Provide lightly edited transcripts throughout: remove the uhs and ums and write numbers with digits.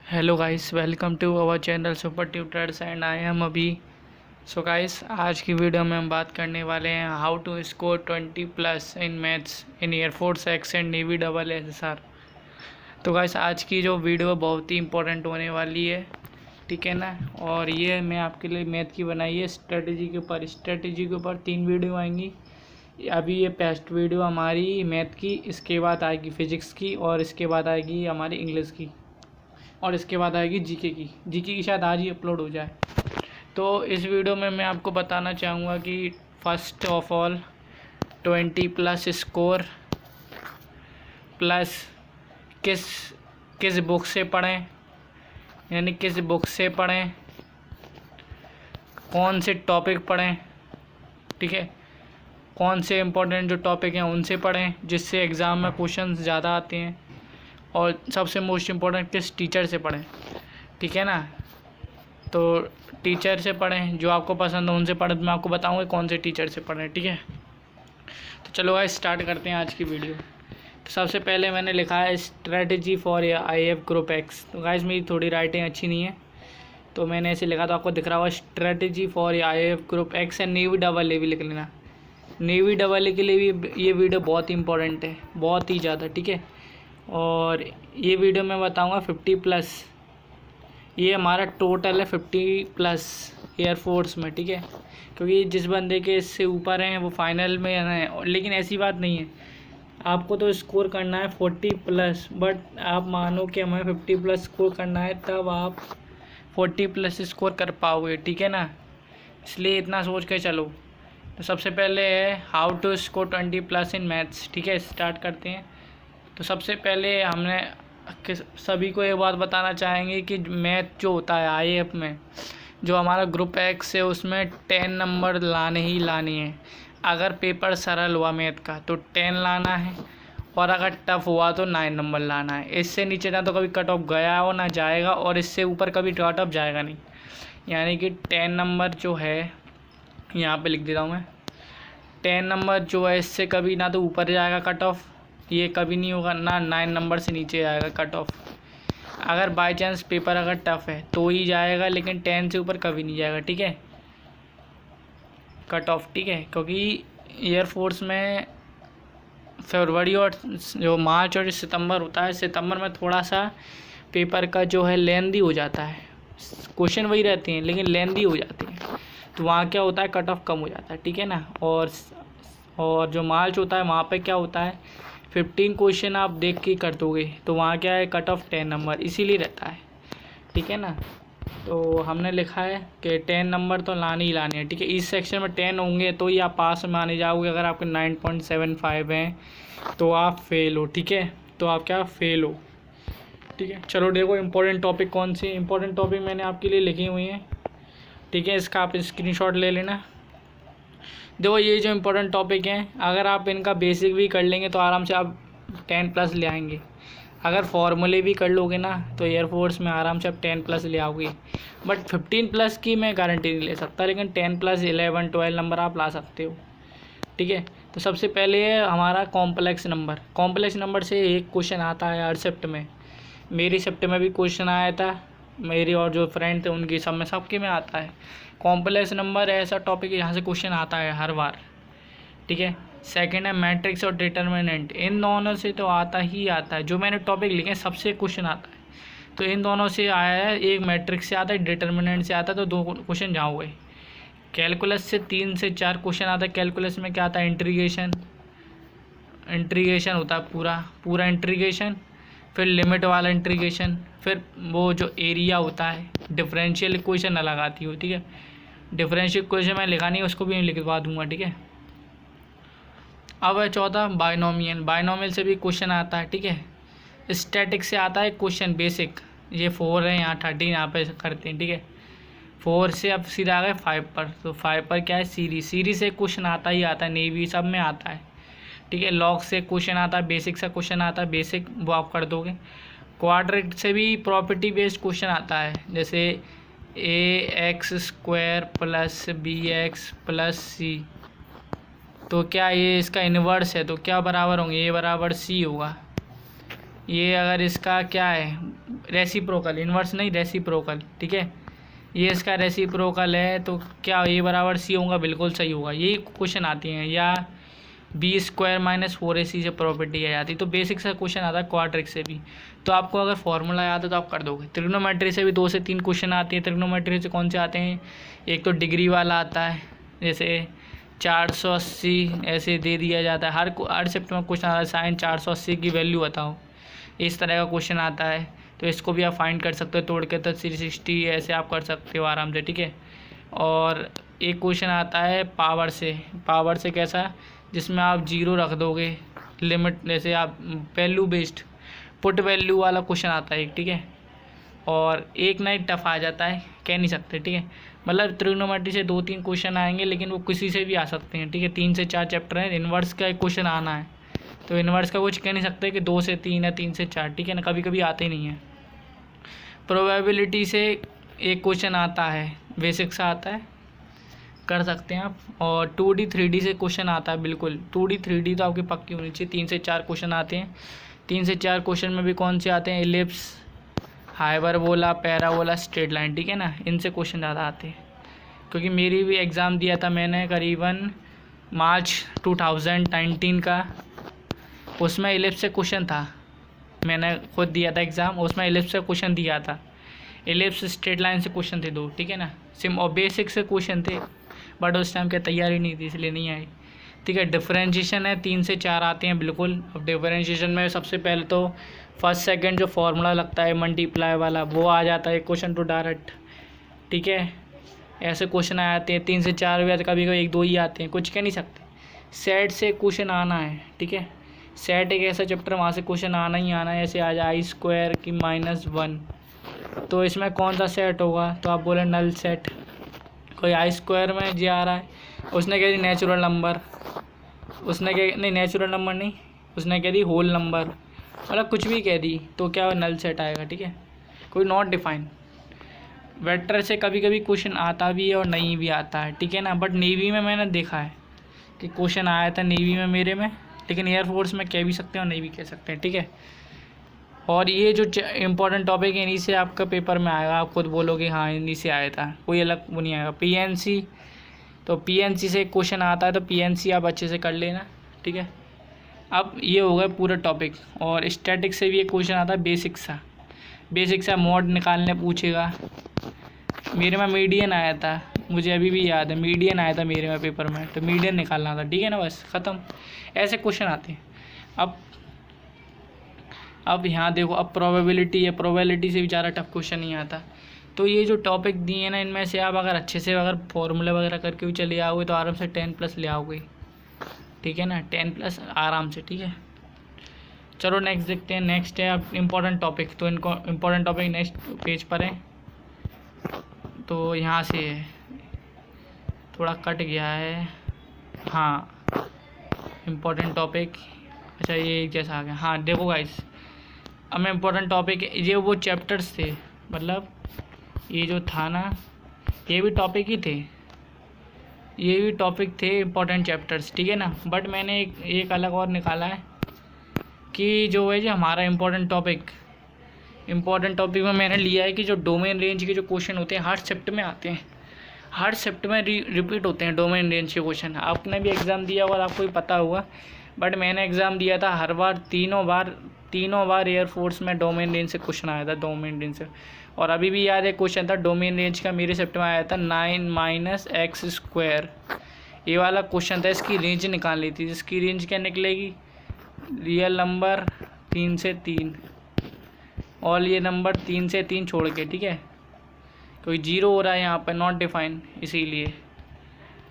Hello guys, welcome to our channel super tutors and I am Abhi. So guys, आज की video में हम बात करने वाले हैं how to score 20+ in maths in air force X and navy double SSR। तो गाइस, आज की जो वीडियो बहुत ही इंपॉर्टेंट होने वाली है, ठीक है ना। और ये मैं आपके लिए मैथ की बनाई है स्ट्रेटजी के ऊपर। स्ट्रेटजी के ऊपर 3 वीडियो आएंगी। अभी ये फर्स्ट वीडियो हमारी मैथ की, इसके बाद आएगी फिजिक्स की, और इसके बाद आएगी हमारी इंग्लिश की, और इसके बाद आएगी जीके की। जीके की शायद आज ही अपलोड हो जाए। तो इस वीडियो में मैं आपको बताना चाहूँगा कि first of all 20+ score plus किस किस बुक से पढ़ें, यानी किस बुक से पढ़ें, कौन से टॉपिक पढ़ें, ठीक है, कौन से इम्पोर्टेंट जो टॉपिक हैं उनसे पढ़ें जिससे एग्ज़ाम में क्वेश्चन ज़्यादा आते हैं, और सबसे मोस्ट इम्पोर्टेंट किस टीचर से पढ़ें, ठीक है ना। तो टीचर से पढ़ें, जो आपको पसंद हो उनसे पढ़ें। मैं आपको बताऊंगा कौन से टीचर से पढ़ें, ठीक है। तो चलो गाइस, स्टार्ट करते हैं आज की वीडियो। तो सबसे पहले मैंने लिखा है strategy for IAF group x. तो गाइस, मेरी थोड़ी राइटिंग अच्छी नहीं है, तो मैंने ऐसे लिखा, तो आपको दिख रहा होगा strategy for IAF group x and navy double A भी लिख लेना। नेवी डबल ए के लिए भी ये वीडियो बहुत ही इंपॉर्टेंट है, बहुत ही ज़्यादा, ठीक है। और ये वीडियो मैं बताऊँगा 50+, ये हमारा टोटल है 50+ एयरफोर्स में, ठीक है। क्योंकि जिस बंदे के इससे ऊपर हैं वो फाइनल में हैं, लेकिन ऐसी बात नहीं है, आपको तो स्कोर करना है 40+, बट आप मानो कि हमें 50+ स्कोर करना है, तब आप 40+ स्कोर कर पाओगे, ठीक है ना। इसलिए इतना सोच के चलो। तो सबसे पहले है how to score 20+ in maths, ठीक है। स्टार्ट करते हैं। तो सबसे पहले हमने सभी को ये बात बताना चाहेंगे कि मैथ जो होता है IAF में, जो हमारा ग्रुप एक्स है उसमें 10 नंबर लाने ही लाने हैं। अगर पेपर सरल हुआ मैथ का तो 10 लाना है, और अगर टफ हुआ तो 9 नंबर लाना है। इससे नीचे ना तो कभी कट ऑफ गया हो ना जाएगा, और इससे ऊपर कभी कट ऑफ जाएगा नहीं। यानी कि 10 नंबर जो है, यहाँ पे लिख देता हूँ मैं, 10 नंबर जो है इससे कभी ना तो ऊपर जाएगा कट ऑफ, ये कभी नहीं होगा, ना 9 नंबर से नीचे आएगा कट ऑफ। अगर बाय चांस पेपर अगर टफ है तो ही जाएगा, लेकिन 10 से ऊपर कभी नहीं जाएगा, ठीक है, कट ऑफ, ठीक है। क्योंकि एयरफोर्स में फरवरी और जो मार्च और सितंबर होता है, सितंबर में थोड़ा सा पेपर का जो है लेंदी हो जाता है, क्वेश्चन वही रहते हैं लेकिन लेंदी हो जाते हैं, तो वहाँ क्या होता है, कट ऑफ कम हो जाता है, ठीक है ना। और जो मार्च होता है वहाँ पे क्या होता है, 15 क्वेश्चन आप देख के कर दोगे, तो वहाँ क्या है, कट ऑफ 10 नंबर इसीलिए रहता है, ठीक है ना। तो हमने लिखा है कि 10 नंबर तो लाने ही लाने हैं, ठीक है। इस सेक्शन में 10 होंगे तो ही आप पास में आने जाओगे। अगर आपके 9.75 हैं तो आप फेल हो, ठीक है, तो आप क्या फेल हो, ठीक है। चलो देखो इंपॉर्टेंट टॉपिक कौन सी, इंपॉर्टेंट टॉपिक मैंने आपके लिए लिखी हुई हैं, ठीक है। इसका आप स्क्रीनशॉट ले लेना। देखो ये जो इम्पोर्टेंट टॉपिक हैं, अगर आप इनका बेसिक भी कर लेंगे तो आराम से आप 10+ ले आएंगे। अगर फॉर्मूले भी कर लोगे ना तो एयरफोर्स में आराम से आप 10+ ले आओगे। बट 15+ की मैं गारंटी नहीं ले सकता, लेकिन 10+, 11, 12 नंबर आप ला सकते हो, ठीक है। तो सबसे पहले है हमारा कॉम्प्लेक्स नंबर। कॉम्प्लेक्स नंबर से एक क्वेश्चन आता है हर शिफ्ट में, मेरी शिफ्ट में भी क्वेश्चन आया था, मेरी और जो फ्रेंड थे उनकी, सब में, सबके में आता है। कॉम्प्लेक्स नंबर ऐसा टॉपिक है यहाँ से क्वेश्चन आता है हर बार, ठीक है। सेकंड है मैट्रिक्स और डिटर्मिनेंट, इन दोनों से तो आता ही आता है, जो मैंने टॉपिक लिखे हैं सबसे क्वेश्चन आता है। तो इन दोनों से आया है, एक मैट्रिक्स से आता है, डिटर्मिनेंट से आता है, तो 2 क्वेश्चन जहाँ हुए। कैलकुलस से 3 से 4 क्वेश्चन आता है। कैलकुलस में क्या आता है, इंटीग्रेशन होता है, पूरा इंटीग्रेशन, फिर लिमिट वाला इंटीग्रेशन, फिर वो जो एरिया होता है, डिफरेंशियल इक्वेशन अलग आती है, ठीक है। डिफरेंशियल इक्वेशन मैं लिखा नहीं, उसको भी मैं लिखवा दूंगा, ठीक है। अब है चौथा बायनोमियल। बायनोमियल से भी क्वेश्चन आता है, ठीक है। स्टैटिक से आता है क्वेश्चन बेसिक, ये 4 है, यहाँ 13 यहाँ पे करते हैं, ठीक है। 4 से अब सीधा आ गए 5 पर, तो 5 पर क्या है, सीरीज से क्वेश्चन आता ही आता है, नेवी सब में आता है, ठीक है। लॉग से क्वेश्चन आता है, बेसिक से क्वेश्चन आता है, बेसिक वो आप कर दोगे। क्वाड्रेट से भी प्रॉपर्टी बेस्ड क्वेश्चन आता है, जैसे AX² + BX + C, तो क्या ये इसका इन्वर्स है तो क्या बराबर होंगे, A = C होगा। ये अगर इसका क्या है, रेसिप्रोकल, इन्वर्स नहीं रेसिप्रोकल, ठीक है। ये इसका रेसिप्रोकल है तो क्या ए बराबर सी होगा, बिल्कुल सही होगा। यही क्वेश्चन आती हैं। या बी स्क्वायर माइनस 4ac से प्रॉपर्टी आ जाती, तो बेसिक सा क्वेश्चन आता है क्वाड्रिक से भी। तो आपको अगर फॉर्मूला याद है तो आप कर दोगे। ट्रिग्नोमेट्री से भी 2 से 3 क्वेश्चन आते हैं। ट्रिग्नोमेट्री से कौन से आते हैं, एक तो डिग्री वाला आता है, जैसे 480 ऐसे दे दिया जाता है। हर चैप्टर में क्वेश्चन आता है साइन 480 की वैल्यू बताओ, इस तरह का क्वेश्चन आता है। तो इसको भी आप फाइंड कर सकते हो तोड़ के, तो 360 ऐसे आप कर सकते हो आराम से, ठीक है। और एक क्वेश्चन आता है पावर से। पावर से कैसा, जिसमें आप 0 रख दोगे लिमिट, जैसे आप वैल्यू बेस्ड पुट वैल्यू वाला क्वेश्चन आता है एक, ठीक है। और एक ना टफ आ जाता है, कह नहीं सकते, ठीक है। मतलब ट्रिग्नोमेट्री से 2-3 क्वेश्चन आएंगे, लेकिन वो किसी से भी आ सकते हैं, ठीक है। 3 से 4 चैप्टर हैं, इन्वर्स का एक क्वेश्चन आना है, तो इन्वर्स का कुछ कह नहीं सकते कि 2 से 3 या 3 से 4, ठीक है ना, कभी कभी आते नहीं हैं। प्रोबेबिलिटी से एक क्वेश्चन आता है, बेसिक सा आता है, कर सकते हैं आप। और 2D 3D से क्वेश्चन आता है, बिल्कुल 2D 3D तो आपकी पक्की होनी चाहिए। 3 से 4 क्वेश्चन आते हैं। 3 से 4 क्वेश्चन में भी कौन से आते हैं, ellipse, hyperbola, parabola, straight line, ठीक है ना, इनसे क्वेश्चन ज़्यादा आते हैं। क्योंकि मेरी भी एग्ज़ाम दिया था मैंने करीबन मार्च 2019 का, उसमें एलिप्स से क्वेश्चन था। मैंने खुद दिया था एग्ज़ाम, उसमें एलिप्स से क्वेश्चन दिया था। एलिप्स स्ट्रेट लाइन से क्वेश्चन थे 2, ठीक है ना, सिम और बेसिक से क्वेश्चन थे, बट उस टाइम क्या तैयारी नहीं थी, इसलिए नहीं आई, ठीक है। डिफरेंशिएशन है, 3 से 4 आते हैं बिल्कुल। अब डिफरेंशिएशन में सबसे पहले तो फर्स्ट सेकंड जो फार्मूला लगता है मल्टीप्लाई वाला, वो आ जाता है क्वेश्चन टू डायरेक्ट, ठीक है। ऐसे क्वेश्चन आ जाते हैं 3 से 4 भी आते, कभी कभी 1-2 ही आते हैं, कुछ कह नहीं सकते। सेट से क्वेश्चन आना है, ठीक है। सेट एक ऐसा चैप्टर, वहाँ से क्वेश्चन आना ही आना है। ऐसे आ जाए आई स्क्वायर की -1, तो इसमें कौन सा सेट होगा, तो आप बोले नल सेट। कोई आई स्क्वायर में जी आ रहा है, उसने कह दी नेचुरल नंबर, उसने कह नहीं नेचुरल नंबर नहीं, उसने कह दी होल नंबर, मतलब कुछ भी कह दी, तो क्या नल सेट आएगा, ठीक है। कोई नॉट डिफाइन। वेक्टर से कभी कभी क्वेश्चन आता भी है और नहीं भी आता है, ठीक है ना। बट नेवी में मैंने देखा है कि क्वेश्चन आया था नेवी में मेरे में, लेकिन एयरफोर्स में कह भी सकते हैं और नहीं भी कह सकते हैं, ठीक है। और ये जो इम्पोर्टेंट टॉपिक है, इन्हीं से आपका पेपर में आएगा, आप खुद बोलोगे हाँ इन्हीं से आया था, कोई अलग वो नहीं आएगा। पीएनसी, तो पीएनसी से क्वेश्चन आता है, तो पीएनसी आप अच्छे से कर लेना, ठीक है। अब ये हो गया पूरा टॉपिक। और स्टैटिक से भी एक क्वेश्चन आता है बेसिक सा मोड निकालने पूछेगा। मेरे में मीडियन आया था, मुझे अभी भी याद है, मीडियन आया था मेरे में पेपर में, तो मीडियन निकालना था, ठीक है ना, बस ख़त्म। ऐसे क्वेश्चन आते हैं। अब यहाँ देखो, अब प्रोबेबिलिटी है, प्रोबेबिलिटी से भी ज़्यादा टफ क्वेश्चन नहीं आता। तो ये जो टॉपिक दिए हैं ना, इनमें से आप अगर अच्छे से अगर फॉर्मूले वगैरह करके भी चले आओगे तो आराम से 10+ ले आओगे, ठीक है ना, 10+ आराम से, ठीक है। चलो नेक्स्ट देखते हैं। नेक्स्ट है अब इम्पोर्टेंट टॉपिक, तो इनको इम्पोर्टेंट टॉपिक नेक्स्ट पेज पर है, तो यहाँ से है, थोड़ा कट गया है, हाँ इम्पोर्टेंट टॉपिक, अच्छा ये एक जैसा आ गया। हाँ देखो गाइस, अब मैं इम्पोर्टेंट टॉपिक, ये वो चैप्टर्स थे, मतलब ये जो था ना, ये भी टॉपिक ही थे, ये भी टॉपिक थे इम्पोर्टेंट चैप्टर्स, ठीक है ना। बट मैंने एक अलग और निकाला है कि जो है जो हमारा इम्पोर्टेंट टॉपिक में मैंने लिया है कि जो डोमेन रेंज के जो क्वेश्चन होते हैं हर शिफ्ट में आते हैं, हर शिफ्ट में रिपीट होते हैं डोमेन रेंज के क्वेश्चन। आपने भी एग्ज़ाम दिया होगा, आपको भी पता होगा, बट मैंने एग्ज़ाम दिया था हर बार, तीनों बार एयरफोर्स में डोमेन रेंज से क्वेश्चन आया था, डोमेन रेंज से। और अभी भी याद है क्वेश्चन था डोमेन रेंज का, मेरे शिफ्ट में आया था 9 - x², ये वाला क्वेश्चन था। इसकी रेंज निकालनी थी, जिसकी रेंज क्या निकलेगी, रियल नंबर 3 से 3 और ये नंबर 3 से 3 छोड़ के, ठीक है। कोई 0 हो रहा है यहाँ पर, नॉट डिफाइन, इसीलिए,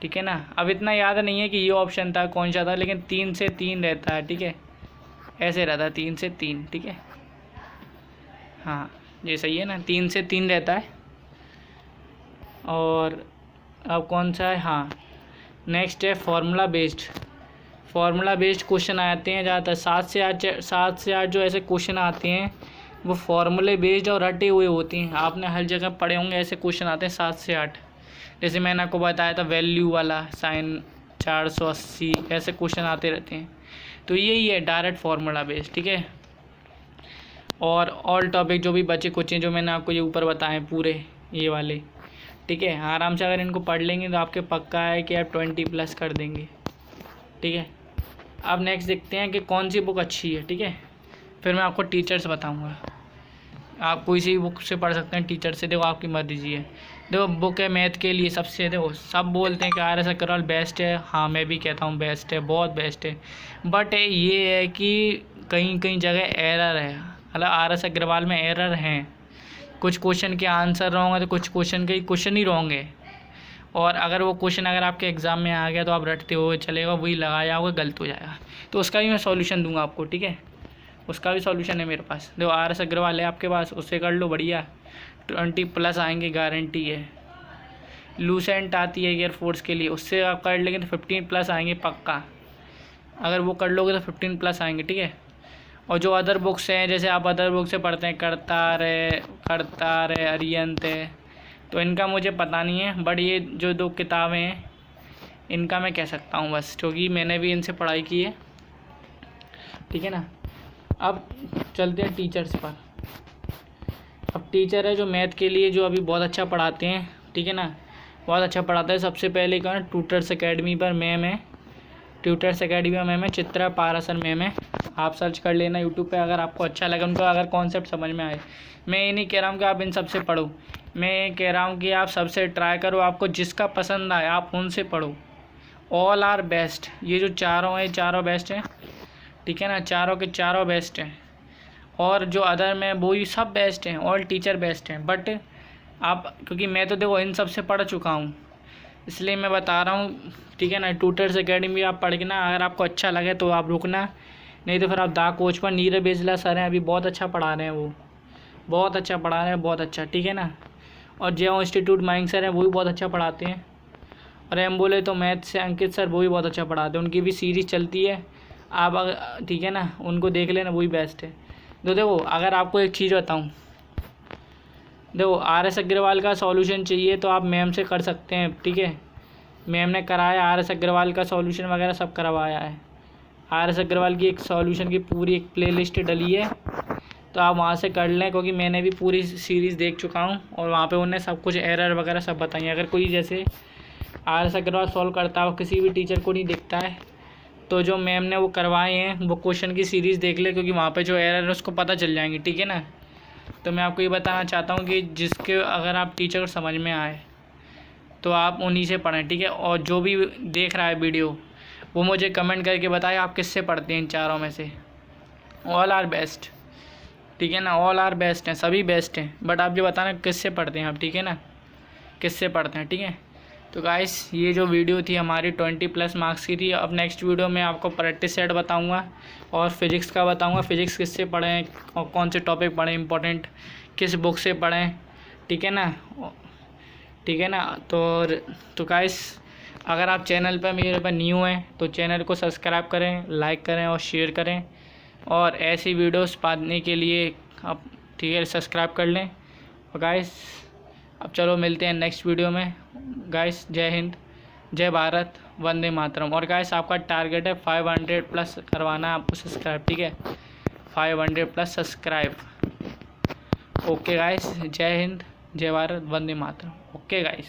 ठीक है ना। अब इतना याद नहीं है कि ये ऑप्शन था कौन सा था, लेकिन 3 से 3 रहता है, ठीक है, ऐसे रहता है 3 से 3, ठीक है। हाँ ये सही है ना, 3 से 3 रहता है। और अब कौन सा है, हाँ नेक्स्ट है फार्मूला बेस्ड क्वेश्चन आते हैं ज़्यादातर। 7 से 8 जो ऐसे क्वेश्चन आते हैं वो फार्मूले बेस्ड और रटे हुए होते हैं। आपने हर जगह पढ़े होंगे ऐसे क्वेश्चन आते हैं 7 से 8। जैसे मैंने आपको बताया था वैल्यू वाला, साइन 480, ऐसे क्वेश्चन आते रहते हैं। तो यही है डायरेक्ट फार्मूला बेस्ड, ठीक है। और ऑल टॉपिक जो भी बचे कुछ हैं जो मैंने आपको ये ऊपर बताए पूरे ये वाले, ठीक है। आराम से अगर इनको पढ़ लेंगे तो आपके पक्का है कि आप 20+ कर देंगे, ठीक है। अब नेक्स्ट देखते हैं कि कौन सी बुक अच्छी है, ठीक है। फिर मैं आपको टीचर्स बताऊंगा। आप कोई सी बुक से पढ़ सकते हैं, टीचर से, देखो आपकी मर्जी है। देखो बुक है मैथ के लिए सबसे, देखो सब बोलते हैं कि RS अग्रवाल बेस्ट है, हाँ मैं भी कहता हूँ बेस्ट है, बहुत बेस्ट है। बट ये है कि कहीं कहीं जगह एरर है, मतलब RS अग्रवाल में एरर हैं। कुछ क्वेश्चन के आंसर रॉन्ग है तो कुछ क्वेश्चन के क्वेश्चन ही रॉन्ग है। और अगर वो क्वेश्चन अगर आपके एग्ज़ाम में आ गया तो आप रटते हुए चलेगा, वही लगाया होगा, गलत हो जाएगा। तो उसका भी मैं सॉल्यूशन दूंगा आपको, ठीक है। उसका भी सॉल्यूशन है मेरे पास। देखो RS अग्रवाल है आपके पास, उससे कर लो, बढ़िया 20+ आएंगे, गारंटी है। लूसेंट आती है एयरफोर्स के लिए, उससे आप कर लेंगे तो 15+ आएंगे पक्का। अगर वो कर लोगे तो 15+ आएंगे, ठीक है। और जो अदर बुक्स हैं, जैसे आप अदर बुक से पढ़ते हैं, करतार है, अरियंत है, तो इनका मुझे पता नहीं है। बट ये जो 2 किताबें हैं इनका मैं कह सकता हूँ बस, क्योंकि मैंने भी इनसे पढ़ाई की है, ठीक है ना। अब चलते हैं टीचर्स पर। अब टीचर है जो मैथ के लिए जो अभी बहुत अच्छा पढ़ाते हैं, ठीक है ना, बहुत अच्छा पढ़ाता है। सबसे पहले कौन, ट्यूटर्स अकेडमी पर मैम है, ट्यूटर्स अकेडमी में मैम है चित्रा पारासर मैम है। आप सर्च कर लेना यूट्यूब पे अगर आपको अच्छा लगे, उनको अगर कॉन्सेप्ट समझ में आए। मैं ये नहीं कह रहा हूँ कि आप इन सबसे पढ़ो, मैं ये कह रहा हूँ कि आप सबसे ट्राई करो, आपको जिसका पसंद आए आप उनसे पढ़ो। ऑल आर बेस्ट, ये जो चारों हैं चारों बेस्ट हैं, ठीक है ना, चारों के चारों बेस्ट हैं। और जो अदर में वो ही सब बेस्ट हैं, ऑल टीचर बेस्ट हैं। बट आप, क्योंकि मैं तो देखो इन सब से पढ़ चुका हूँ, इसलिए मैं बता रहा हूँ, ठीक है ना। ट्यूटर्स अकेडमी आप पढ़ के ना, अगर आपको अच्छा लगे तो आप रुकना, नहीं तो फिर आप दा कोच पर नीरज बेजला सर हैं, अभी बहुत अच्छा पढ़ा रहे हैं, वो बहुत अच्छा पढ़ा रहे हैं, बहुत अच्छा, ठीक है ना। और जय इंस्टीट्यूट माइंग सर हैं, वो भी बहुत अच्छा पढ़ाते हैं। और हम बोले तो मैथ से अंकित सर, वो भी बहुत अच्छा पढ़ाते हैं, उनकी भी सीरीज़ चलती है, आप अगर, ठीक है ना, उनको देख लेना, वही बेस्ट है। तो देखो अगर आपको एक चीज़ बताऊँ, देखो RS अग्रवाल का सॉल्यूशन चाहिए तो आप मैम से कर सकते हैं, ठीक है। मैम ने कराया RS अग्रवाल का सॉल्यूशन वगैरह सब करवाया है। RS अग्रवाल की एक सॉल्यूशन की पूरी एक प्लेलिस्ट डली है, तो आप वहाँ से कर लें, क्योंकि मैंने भी पूरी सीरीज़ देख चुका हूँ और वहाँ पे उन्हें सब कुछ एरर वगैरह सब बताई। अगर कोई जैसे RS अग्रवाल सॉल्व करता हो, किसी भी टीचर को नहीं दिखता है, तो जो मैम ने वो करवाए हैं वो क्वेश्चन की सीरीज़ देख ले, क्योंकि वहाँ पे जो एरर है उसको पता चल जाएंगे, ठीक है ना। तो मैं आपको ये बताना चाहता हूँ कि जिसके अगर आप टीचर को समझ में आए तो आप उन्हीं से पढ़ें, ठीक है। और जो भी देख रहा है वीडियो वो मुझे कमेंट करके बताए आप किससे पढ़ते हैं इन चारों में से। ऑल आर बेस्ट, ठीक है ना, ऑल आर बेस्ट हैं, सभी बेस्ट हैं। बट आप जो बताना किससे पढ़ते हैं आप, ठीक है ना, किससे पढ़ते हैं, ठीक है। तो गाइस ये जो वीडियो थी हमारी 20+ मार्क्स की थी। अब नेक्स्ट वीडियो में आपको प्रैक्टिस सेट बताऊंगा और फिज़िक्स का बताऊंगा, फिज़िक्स किससे पढ़ें और कौन से टॉपिक पढ़ें इंपॉर्टेंट, किस बुक से पढ़ें, ठीक है ना, ठीक है ना। तो गाइस अगर आप चैनल पर मेरे पर न्यू हैं तो चैनल को सब्सक्राइब करें, लाइक करें और शेयर करें, और ऐसी वीडियोस पाने के लिए आप, ठीक है, सब्सक्राइब कर लें। और गाइस अब चलो मिलते हैं नेक्स्ट वीडियो में। गाइस जय हिंद, जय भारत, वंदे मातरम। और गाइस आपका टारगेट है 500+ करवाना है आपको सब्सक्राइब, ठीक है, 500+ सब्सक्राइब। ओके गाइस, जय हिंद, जय भारत, वंदे मातरम। Okay guys.